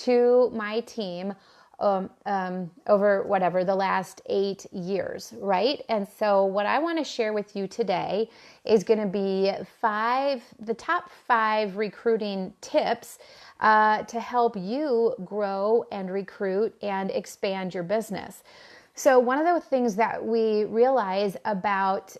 to my team over the last 8 years, right? And so what I want to share with you today is going to be the top 5 recruiting tips to help you grow and recruit and expand your business. So one of the things that we realize about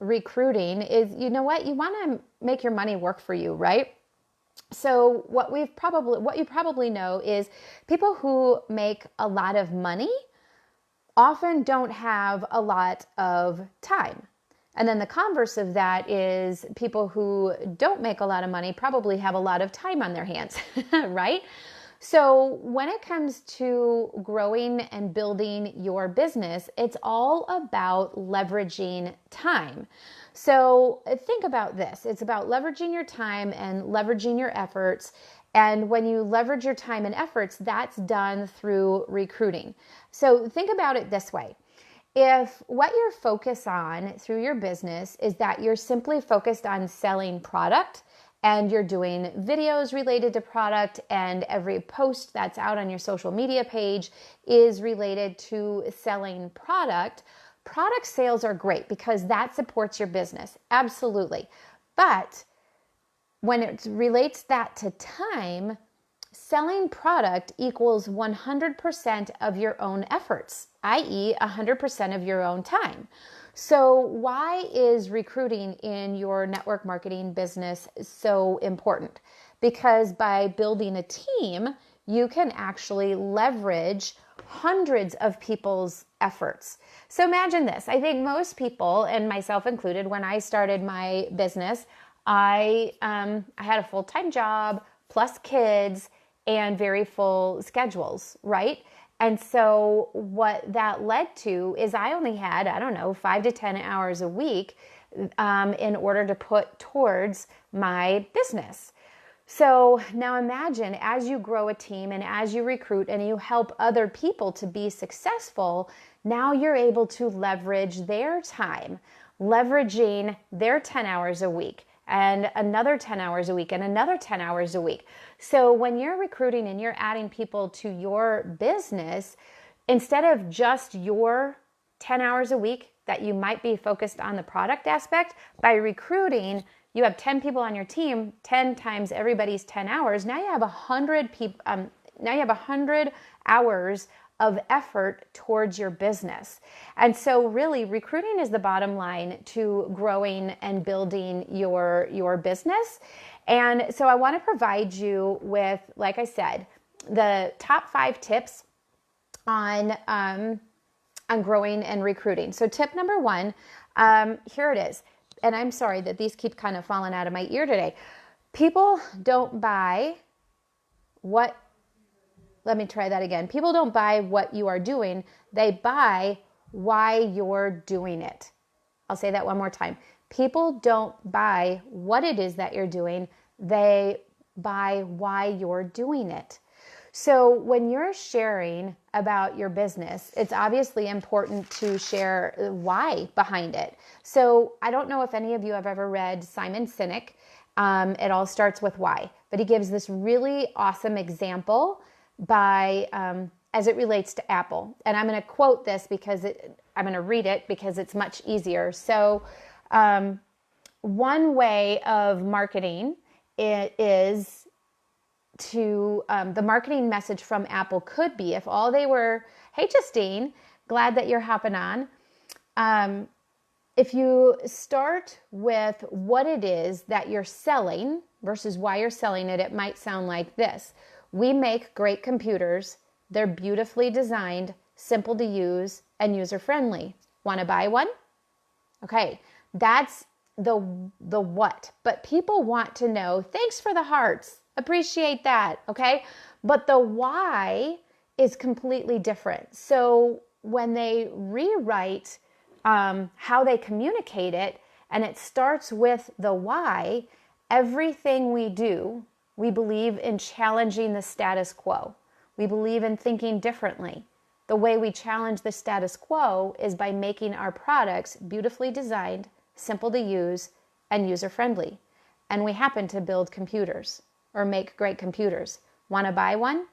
recruiting is, you know what, you want to make your money work for you, right? So what you probably know is people who make a lot of money often don't have a lot of time. And then the converse of that is people who don't make a lot of money probably have a lot of time on their hands, right? So when it comes to growing and building your business, it's all about leveraging time. So think about this. It's about leveraging your time and leveraging your efforts. And when you leverage your time and efforts, that's done through recruiting. So think about it this way. If what you're focused on through your business is that you're simply focused on selling product, and you're doing videos related to product, and every post that's out on your social media page is related to selling product sales are great because that supports your business. Absolutely. But when it relates that to time, selling product equals 100% of your own efforts, i.e. 100% of your own time. So why is recruiting in your network marketing business so important? Because by building a team, you can actually leverage hundreds of people's efforts. So imagine this. I think most people, and myself included, when I started my business, I had a full-time job plus kids and very full schedules, right? And so what that led to is I only had, 5 to 10 hours a week in order to put towards my business. So now imagine as you grow a team and as you recruit and you help other people to be successful, now you're able to leverage their time, leveraging their 10 hours a week and another 10 hours a week and another 10 hours a week. So when you're recruiting and you're adding people to your business, instead of just your 10 hours a week that you might be focused on the product aspect, by recruiting, you have 10 people on your team, 10 times everybody's 10 hours. Now you have 100 people. Now you have 100 hours of effort towards your business. And so really recruiting is the bottom line to growing and building your business. And so I want to provide you with, like I said, the top 5 tips on growing and recruiting. So tip number 1, here it is. And I'm sorry that these keep kind of falling out of my ear today. People don't buy what, let me try that again. People don't buy what you are doing. They buy why you're doing it. I'll say that one more time. People don't buy what it is that you're doing. They buy why you're doing it. So when you're sharing about your business, it's obviously important to share why behind it. So I don't know if any of you have ever read Simon Sinek. It all starts with why, but he gives this really awesome example as it relates to Apple. And I'm going to quote this because I'm going to read it because it's much easier. So one way of marketing it is to the marketing message from Apple could be if all they were, hey Justine, glad that you're hopping on. If you start with what it is that you're selling versus why you're selling it, it might sound like this. We make great computers. They're beautifully designed, simple to use, and user-friendly. Want to buy one? Okay, that's the what. But people want to know, thanks for the hearts. Appreciate that, okay? But the why is completely different. So when they rewrite how they communicate it, and it starts with the why, everything we do, we believe in challenging the status quo. We believe in thinking differently. The way we challenge the status quo is by making our products beautifully designed, simple to use, and user-friendly. And we happen to build computers or make great computers. Want to buy one?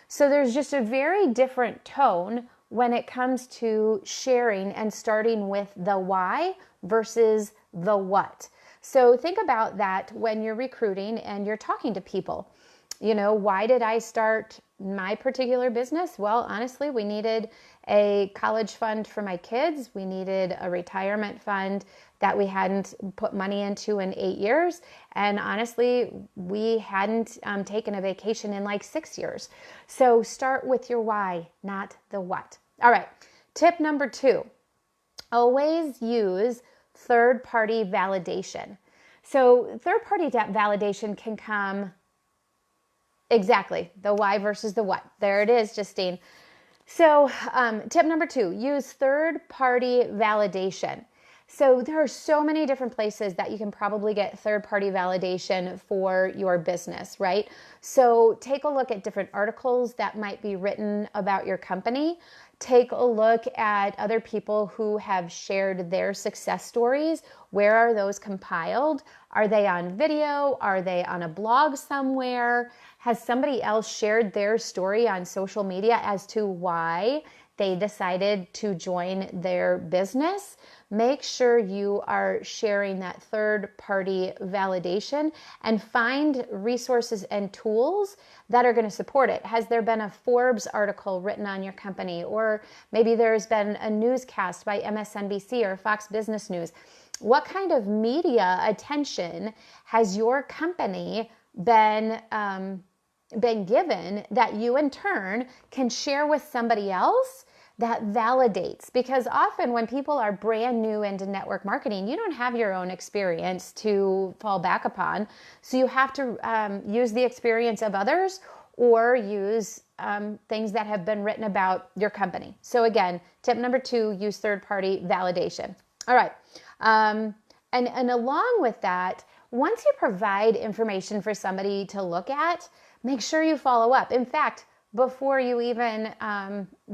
So there's just a very different tone when it comes to sharing and starting with the why versus the what. So think about that when you're recruiting and you're talking to people. Why did I start my particular business? Well, honestly, we needed a college fund for my kids. We needed a retirement fund that we hadn't put money into in 8 years. And honestly, we hadn't taken a vacation in like 6 years. So start with your why, not the what. All right. Tip number 2, always use third-party validation. So third-party validation can come exactly the why versus the what. There it is, Justine. So tip number 2, use third-party validation. So there are so many different places that you can probably get third-party validation for your business, right? So take a look at different articles that might be written about your company. Take a look at other people who have shared their success stories. Where are those compiled? Are they on video? Are they on a blog somewhere? Has somebody else shared their story on social media as to why they decided to join their business? Make sure you are sharing that third-party validation and find resources and tools that are going to support it. Has there been a Forbes article written on your company? Or maybe there's been a newscast by MSNBC or Fox Business News. What kind of media attention has your company been given that you in turn can share with somebody else that validates? Because often when people are brand new into network marketing, you don't have your own experience to fall back upon. So you have to use the experience of others or use things that have been written about your company. So again, tip number 2, use third-party validation. All right. And along with that, once you provide information for somebody to look at, make sure you follow up. In fact, before you even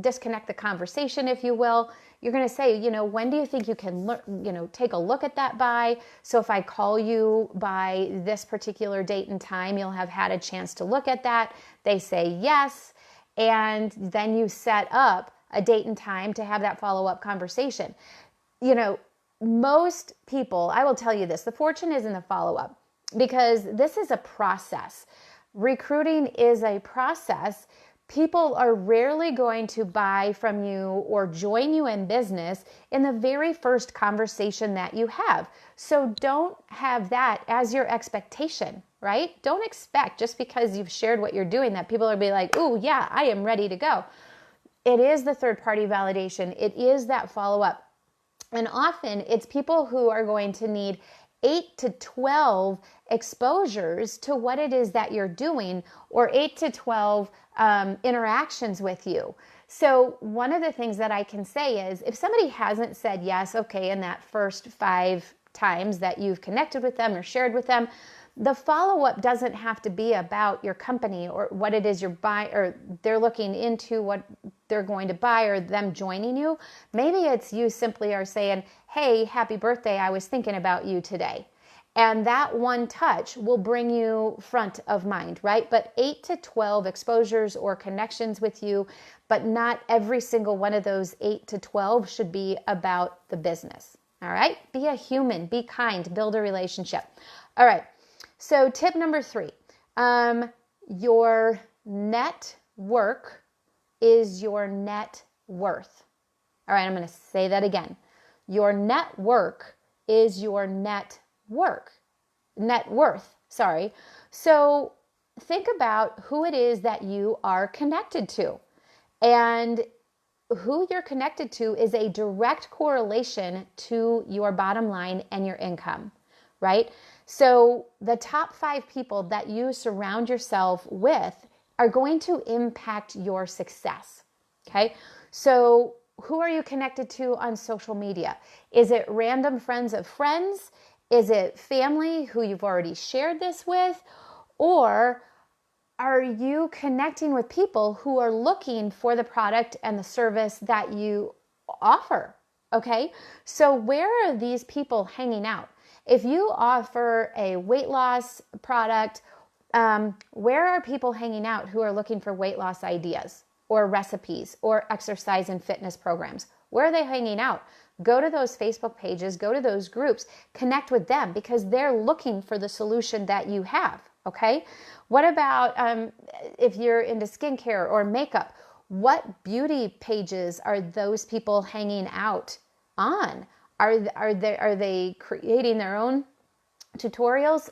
disconnect the conversation, if you will, you're going to say, when do you think you can, take a look at that by? So if I call you by this particular date and time, you'll have had a chance to look at that. They say yes. And then you set up a date and time to have that follow-up conversation. Most people, I will tell you this, the fortune is in the follow-up because this is a process. Recruiting is a process. People are rarely going to buy from you or join you in business in the very first conversation that you have. So don't have that as your expectation, right? Don't expect just because you've shared what you're doing that people will be like, "Ooh, yeah, I am ready to go." It is the third-party validation. It is that follow-up. And often it's people who are going to need 8 to 12 exposures to what it is that you're doing, or 8 to 12 interactions with you. So one of the things that I can say is if somebody hasn't said yes, okay, in that first 5 times that you've connected with them or shared with them, the follow-up doesn't have to be about your company or what it is you're buying, or they're looking into what they're going to buy or them joining you. Maybe it's you simply are saying, "Hey, happy birthday, I was thinking about you today." And that one touch will bring you front of mind, right? But 8 to 12 exposures or connections with you, but not every single one of those 8 to 12 should be about the business. All right? Be a human, be kind, build a relationship. All right. So tip number 3, your net work is your net worth. All right, I'm going to say that again. Your net work is your net worth. So think about who it is that you are connected to. And who you're connected to is a direct correlation to your bottom line and your income, right? So the top 5 people that you surround yourself with are going to impact your success, okay? So who are you connected to on social media? Is it random friends of friends? Is it family who you've already shared this with? Or are you connecting with people who are looking for the product and the service that you offer, okay? So where are these people hanging out? If you offer a weight loss product, where are people hanging out who are looking for weight loss ideas or recipes or exercise and fitness programs? Where are they hanging out? Go to those Facebook pages, go to those groups, connect with them because they're looking for the solution that you have, okay? What about if you're into skincare or makeup? What beauty pages are those people hanging out on? Are they creating their own tutorials?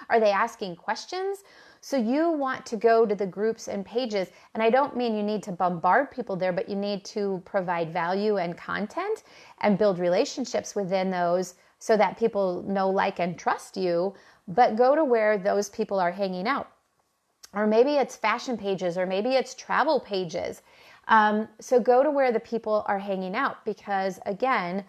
Are they asking questions? So you want to go to the groups and pages, and I don't mean you need to bombard people there, but you need to provide value and content and build relationships within those so that people know, like, and trust you, but go to where those people are hanging out. Or maybe it's fashion pages, or maybe it's travel pages. So go to where the people are hanging out because, again,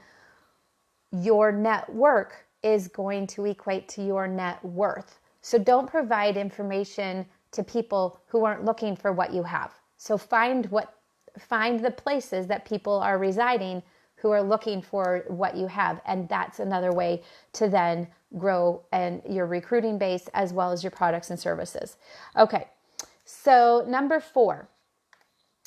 your network is going to equate to your net worth. So don't provide information to people who aren't looking for what you have. So find the places that people are residing who are looking for what you have. And that's another way to then grow and your recruiting base as well as your products and services. Okay. So number 4,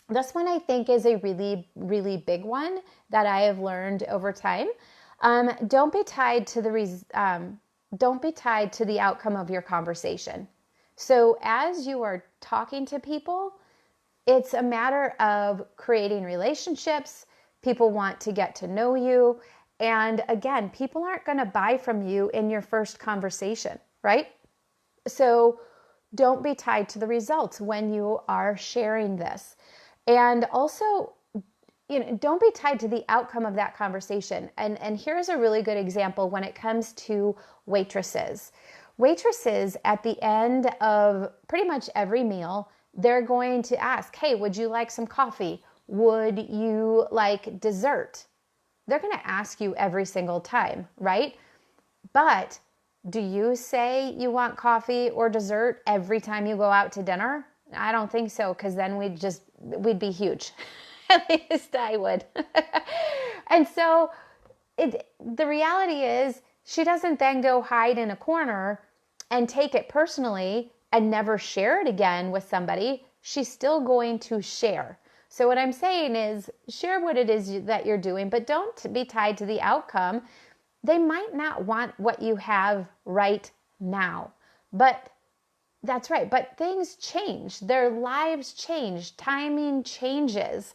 this one I think is a really, really big one that I have learned over time. Don't be tied to the outcome of your conversation. So as you are talking to people, it's a matter of creating relationships. People want to get to know you. And again, people aren't going to buy from you in your first conversation, right? So don't be tied to the results when you are sharing this. And also, don't be tied to the outcome of that conversation. And here's a really good example when it comes to waitresses. Waitresses at the end of pretty much every meal, they're going to ask, hey, would you like some coffee? Would you like dessert? They're going to ask you every single time, right? But do you say you want coffee or dessert every time you go out to dinner? I don't think so, because then we'd be huge. At least I would. And so the reality is she doesn't then go hide in a corner and take it personally and never share it again with somebody. She's still going to share. So what I'm saying is share what it is that you're doing, but don't be tied to the outcome. They might not want what you have right now, but that's right. But things change. Their lives change. Timing changes.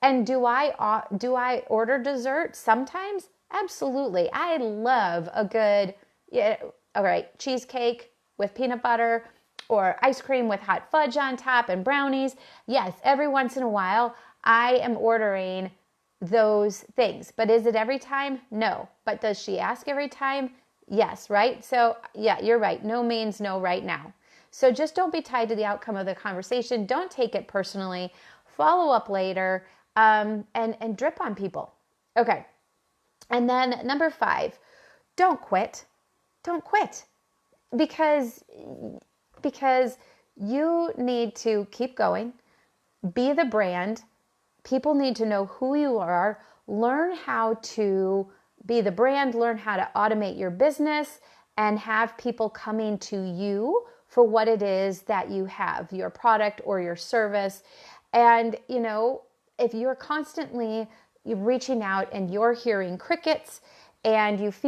And do I order dessert sometimes? Absolutely. I love a good, cheesecake with peanut butter or ice cream with hot fudge on top and brownies. Yes, every once in a while I am ordering those things. But is it every time? No. But does she ask every time? Yes, right? So yeah, you're right. No means no right now. So just don't be tied to the outcome of the conversation. Don't take it personally. Follow up later and drip on people. Okay. And then number 5, don't quit. Don't quit because you need to keep going. Be the brand. People need to know who you are. Learn how to be the brand. Learn how to automate your business and have people coming to you for what it is that you have, your product or your service. And, if you're constantly reaching out and you're hearing crickets and you feel